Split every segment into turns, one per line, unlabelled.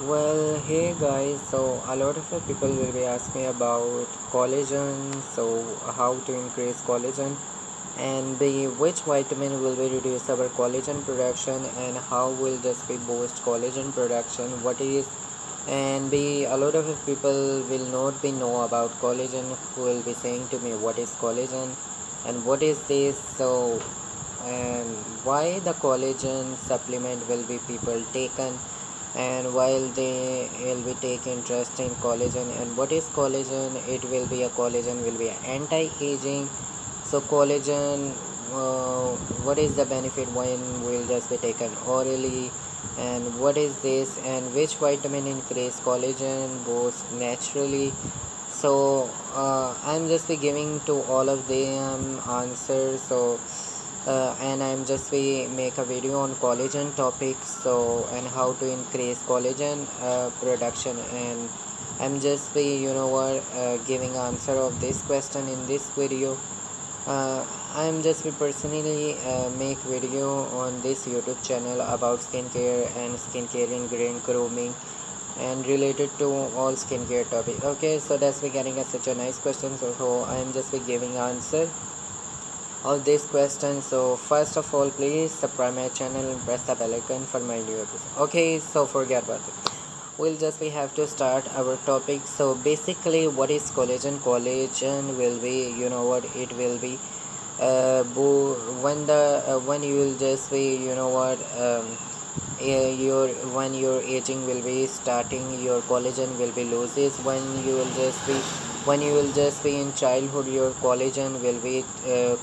Well, hey guys, so a lot of people will be asking me about collagen, so how to increase collagen, and the which vitamin will be reduce our collagen production, and how will just be boost collagen production, what is, and be a lot of people will not be know about collagen, who will be saying to me what is collagen and what is this, so and why the collagen supplement will be people taken, and while they will be take interest in collagen, and what is collagen, it will be a collagen will be anti-aging. So collagen, what is the benefit when will just be taken orally, and what is this, and which vitamin increase collagen boost naturally. So I'm just be giving to all of them answers. So and I'm just we make a video on collagen topics, so and how to increase collagen production, and I'm just be giving answer of this question in this video. I'm just be personally make video on this YouTube channel about skincare and skincare ingredient grooming and related to all skincare topic. Okay, so that's be getting a, such a nice question, so I'm just be giving answer of this question. So first of all, please subscribe my channel and press the bell icon for my new episode. Okay, so forget about it, we'll just we have to start our topic. So basically, what is collagen? Collagen will be, what it will be, when you will just be, your when your aging will be starting, your collagen will be loses. When you will just be in childhood, your collagen will be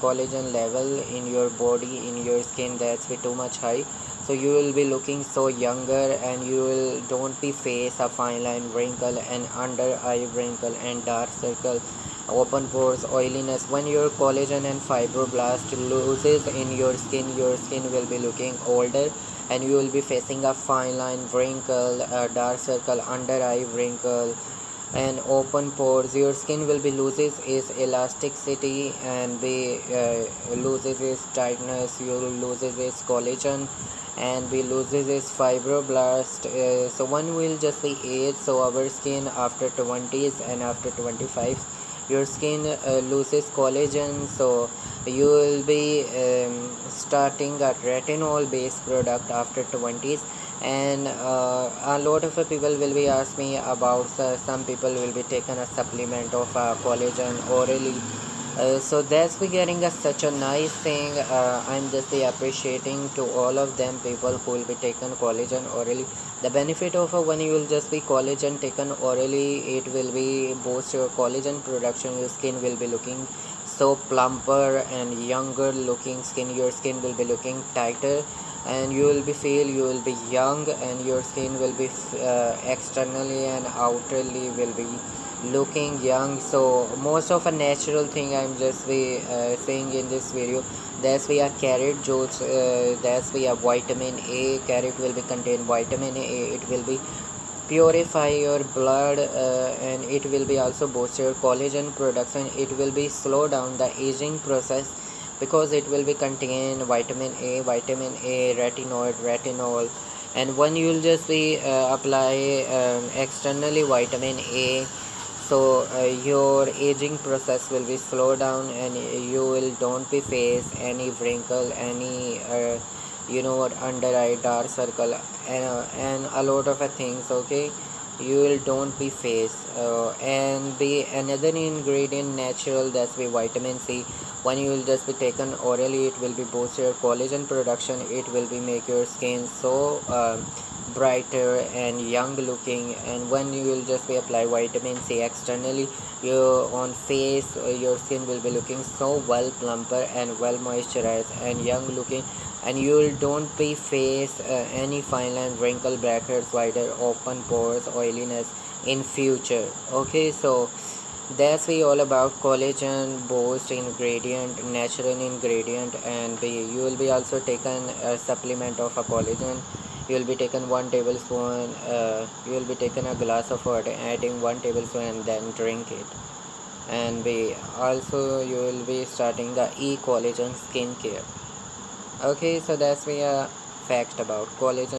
collagen level in your body, in your skin, that's be too much high. So you will be looking so younger, and you will don't be face a fine line wrinkle and under eye wrinkle and dark circle, open pores, oiliness. When your collagen and fibroblast loses in your skin will be looking older, and you will be facing a fine line wrinkle, a dark circle, under eye wrinkle, and open pores. Your skin will be loses its elasticity, and be loses its tightness. You loses its collagen, and we loses its fibroblast. So one will just be age. So our skin after 20s and after 25, your skin loses collagen. So you will be starting a retinol based product after 20s. And a lot of people will be ask me about, some people will be taking a supplement of collagen orally. So that's we getting a, such a nice thing. I'm just appreciating to all of them people who will be taken collagen orally. The benefit of when you will just be collagen taken orally, it will be boost your collagen production. Your skin will be looking so plumper and younger looking skin. Your skin will be looking tighter, and you will be feel you will be young, and your skin will be externally and outerly will be looking young. So most of a natural thing I'm just be saying in this video, that's we a carrot juice, that's we a vitamin A. Carrot will be contain vitamin A. It will be purify your blood, and it will be also boost your collagen production. It will be slow down the aging process, because it will be contain vitamin A, retinol. And when you will just be apply externally vitamin A, so your aging process will be slow down, and you will don't be face any wrinkle, any what, under eye dark circle, and a lot of things. Okay, you will don't be face, and the another ingredient natural, that's be vitamin C. When you will just be taken orally, it will be boost your collagen production. It will be make your skin so brighter and young looking. And when you will just be apply vitamin C externally, your on face, your skin will be looking so well plumper and well moisturized and young looking, and you will don't be face any fine line wrinkle, blackheads, wider open pores, oiliness in future. Okay, so that's we all about collagen boost ingredient, natural ingredient. And you will be also taken a supplement of a collagen. You will be taken 1 tablespoon, you will be taken a glass of water, adding 1 tablespoon, and then drink it. And we also, you will be starting the e collagen skincare. Okay, so that's we a fact about collagen.